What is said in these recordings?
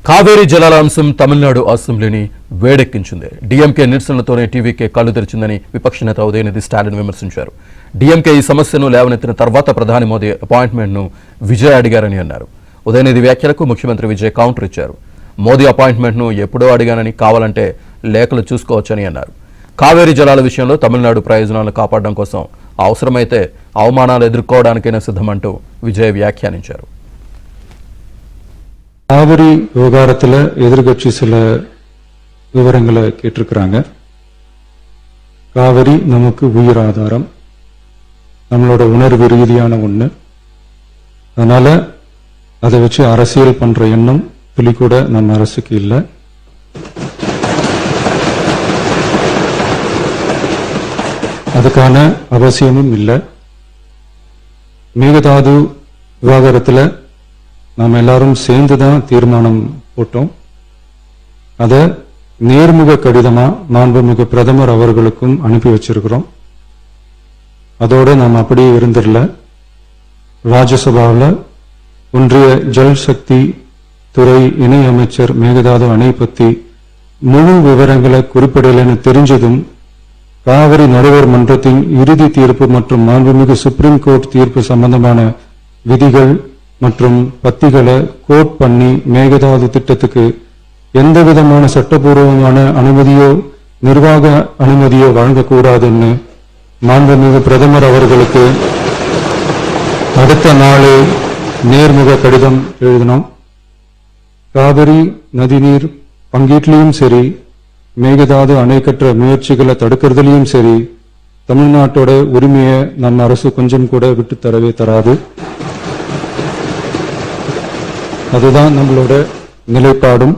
కావేరీ జలాల అంశం తమిళనాడు అసెంబ్లీని వేడెక్కించింది. డీఎంకే నిరసనలతోనే టీవీకే కళ్లు తెరిచిందని విపక్ష నేత ఉదయనిధి స్టాలిన్ విమర్శించారు. డీఎంకే ఈ సమస్యను లేవనెత్తిన తర్వాత ప్రధాని మోదీ అపాయింట్మెంట్ను విజయ్ అడిగారని అన్నారు. ఉదయనిధి వ్యాఖ్యలకు ముఖ్యమంత్రి విజయ్ కౌంటర్ ఇచ్చారు. మోదీ అపాయింట్మెంట్ను ఎప్పుడో అడిగానని, కావాలంటే లేఖలు చూసుకోవచ్చని అన్నారు. కావేరీ జలాల విషయంలో తమిళనాడు ప్రయోజనాలను కాపాడడం కోసం అవసరమైతే అవమానాలు ఎదుర్కోవడానికైనా సిద్ధమంటూ విజయ్ వ్యాఖ్యానించారు. காவிரி விவகாரத்தில் எதிர்கட்சி சில விவரங்களை கேட்டிருக்கிறாங்க. காவிரி நமக்கு உயிர் ஆதாரம், நம்மளோட உணர்வு ரீதியான ஒண்ணு. அதனால அதை வச்சு அரசியல் பண்ற எண்ணம் துளி கூட நம்ம அரசுக்கு இல்லை. அதுக்கான அவசியமும் இல்லை. மேகதாது விவகாரத்தில் நாம் எல்லாரும் சேர்ந்து தான் தீர்மானம் போட்டோம். அதை நேர்முக கடிதமா மாண்புமிகு பிரதமர் அவர்களுக்கும் அனுப்பி வச்சிருக்கிறோம். அதோட நாம் அப்படியே இருந்துடல. ராஜ்யசபாவில் ஒன்றிய ஜல் சக்தி துறை இணை அமைச்சர் மேகதாது அணை பற்றி முழு விவரங்களை குறிப்பிடலைன்னு தெரிஞ்சதும் காவிரி நடுவர் மன்றத்தின் இறுதி தீர்ப்பு மற்றும் மாண்புமிகு சுப்ரீம் கோர்ட் தீர்ப்பு சம்பந்தமான விதிகள் மற்றும் பத்திகளை கோட் பண்ணி மேகதாது திட்டத்துக்கு எந்த விதமான சட்டபூர்வமான அனுமதியோ நிர்வாக அனுமதியோ வழங்கக்கூடாதுன்னு மாண்புமிகு பிரதமர் அவர்களுக்கு அடுத்த நாளே நேர்முக கடிதம் எழுதினோம். காவிரி நதிநீர் பங்கீட்டிலையும் சரி, மேகதாது அணை கட்டுற முயற்சிகளை தடுக்கிறதுலையும் சரி, தமிழ்நாட்டோட உரிமையை நம்ம அரசு கொஞ்சம் கூட விட்டு தரவே தராது. அதுதான் நம்மளோட நிலைப்பாடும்.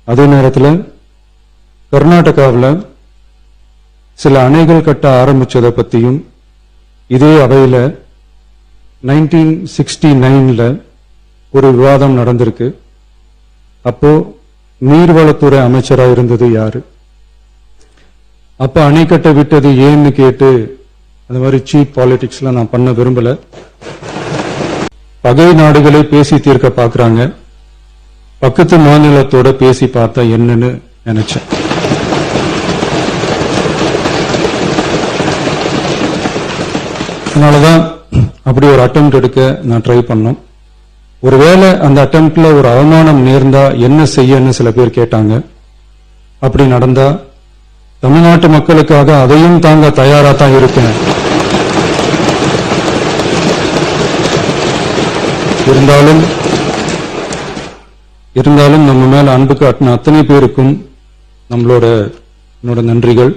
அதே நேரத்தில் கர்நாடகாவில் சில அணைகள் கட்ட ஆரம்பிச்சதை பற்றியும் இதே அவையில் 1969 ஒரு விவாதம் நடந்திருக்கு. அப்போ நீர்வளத்துறை அமைச்சராக இருந்தது யாரு? அப்ப அணை கட்ட விட்டது ஏன்னு கேட்டு அந்த மாதிரி சீப் பாலிடிக்ஸ்லாம் நான் பண்ண விரும்பல. பகை நாடுகளை பேசி தீர்க்க பாக்குறாங்க. பக்கத்து மாநிலத்தோட பேசி பார்த்தா என்னன்னு நினைச்சேன். அதனாலதான் அப்படி ஒரு அட்டெம்ப்ட் எடுக்க நான் ட்ரை பண்ணோம். ஒருவேளை அந்த அட்டெம்ப்ட்ல ஒரு அவமானம் நேர்ந்தா என்ன செய்யன்னு சில பேர் கேட்டாங்க. அப்படி நடந்தா தமிழ்நாட்டு மக்களுக்காக அதையும் தாங்க தயாரா தான் இருக்கேன். இருந்தாலும் நம்ம மேல அன்பு காட்டின அத்தனை பேருக்கும் நம்மளோட நன்றிகள்.